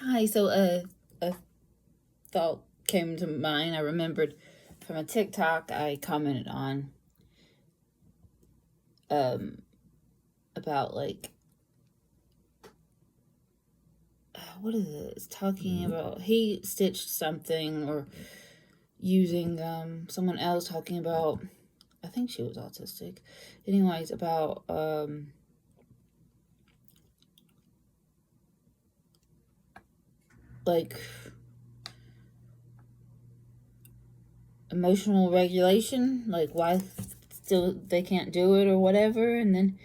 Hi, a thought came to mind. I remembered from a TikTok I commented on um about what is it? It's talking about he stitched something or using someone else talking about, I think she was autistic. Anyways, about like emotional regulation, like why still they can't do it or whatever, and then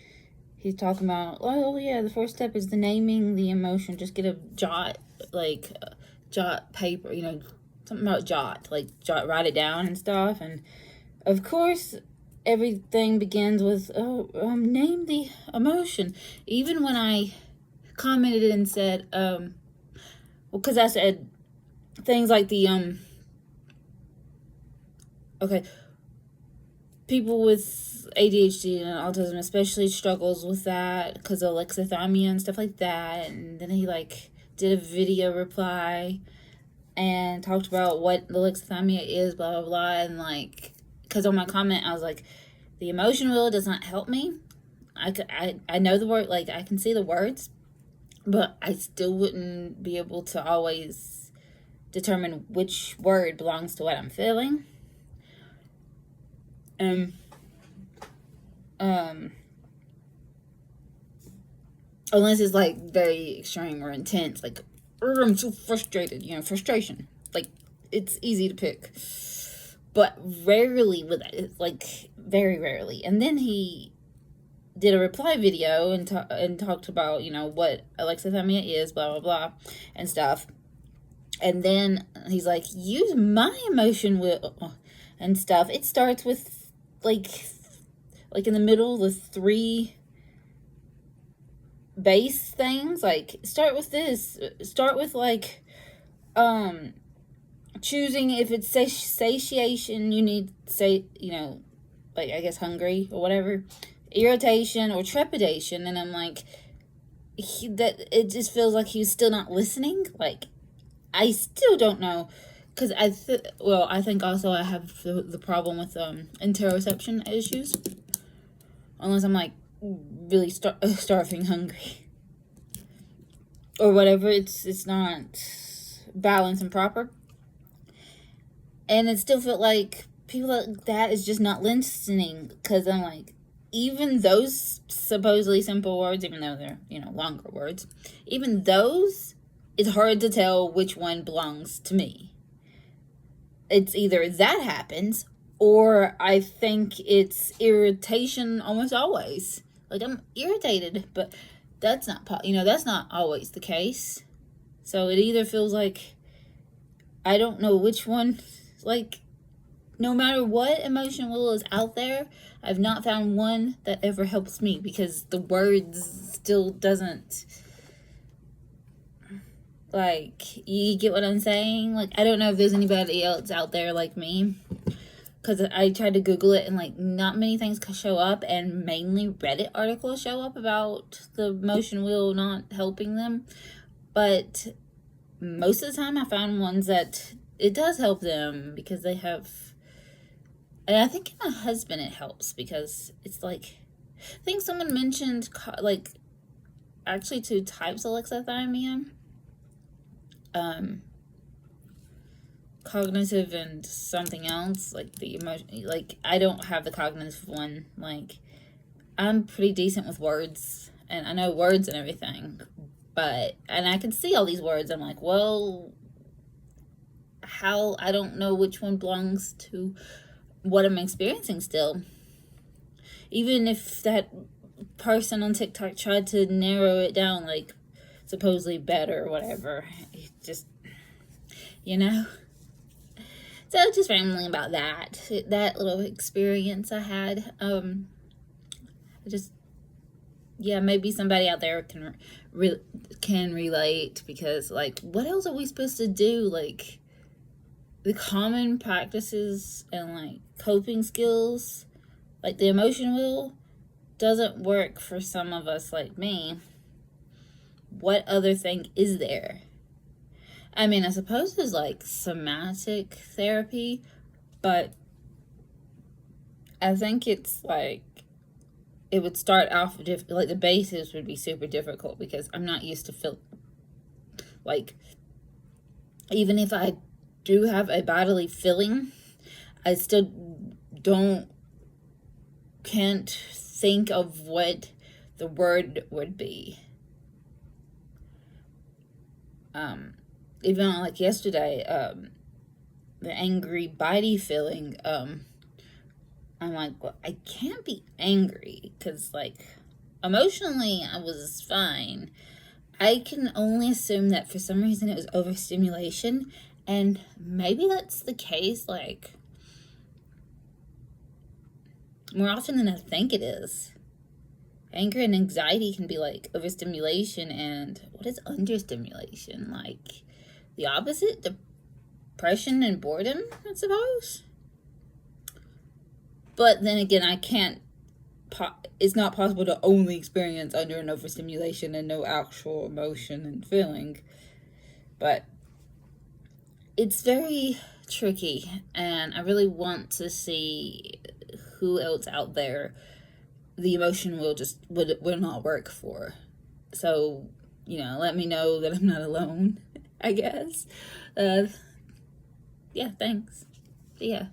he's talking about, oh yeah, the first step is the naming the emotion. Just get a jot, jot paper, something about jot, write it down and stuff. And of course, everything begins with, name the emotion. Even when I commented and said, well, because I said things like okay, people with ADHD and autism especially struggles with that because of alexithymia and stuff like that. And then he did a video reply and talked about what alexithymia is, blah blah blah. And because on my comment I was like, the emotion wheel does not help me. I know the word, I can see the words, but I still wouldn't be able to always determine which word belongs to what I'm feeling. Unless it's very extreme or intense, I'm so frustrated, frustration. It's easy to pick, but rarely with it, very rarely. And then he did a reply video and talked about what alexithymia is, blah blah blah, and stuff. And then he's like, use my emotion wheel and stuff. It starts with in the middle, the three base things. Start with this. Start with choosing if it's satiation, you need I guess hungry or whatever, irritation or trepidation. And I'm like, that it just feels like he's still not listening. I still don't know, because I think also I have the problem with interoception issues, unless I'm really starving hungry or whatever. It's not balanced and proper, and it still felt like people like that is just not listening. Because I'm like, even those supposedly simple words, even though they're longer words, even those, it's hard to tell which one belongs to me. It's either that happens, or I think it's irritation almost always. I'm irritated, but that's not always the case. So it either feels like I don't know which one. No matter what emotion wheel is out there, I've not found one that ever helps me, because the words still doesn't, you get what I'm saying? I don't know if there's anybody else out there like me, because I tried to Google it and not many things show up, and mainly Reddit articles show up about the emotion wheel not helping them. But most of the time I found ones that it does help them, because they have, and I think in my husband it helps, because it's I think someone mentioned actually two types of alexithymia, cognitive and something else, the emotion. I don't have the cognitive one. I'm pretty decent with words, and I know words and everything, and I can see all these words. I'm like, well, how? I don't know which one belongs to what I'm experiencing still. Even if that person on TikTok tried to narrow it down, supposedly better or whatever, it just, So just rambling about that little experience I had. Maybe somebody out there can relate, because what else are we supposed to do? The common practices and coping skills, the emotion wheel, doesn't work for some of us like me. What other thing is there? I mean, I suppose it's like somatic therapy, but I think it's like it would start off like the basis would be super difficult because I'm not used to feel like, even if I do have a bodily feeling, I still don't can't think of what the word would be. Even like yesterday, the angry bitey feeling, I'm like, well, I can't be angry because, like, emotionally I was fine. I can only assume that for some reason it was overstimulation, and maybe that's the case, like, more often than I think it is. Anger and anxiety can be like overstimulation, and what is understimulation? Like the opposite? Depression and boredom, I suppose? But then again, I can't. It's not possible to only experience under and overstimulation and no actual emotion and feeling. But it's very tricky, and I really want to see who else out there the emotion will not work for. So, let me know that I'm not alone, I guess. Yeah, thanks. See ya.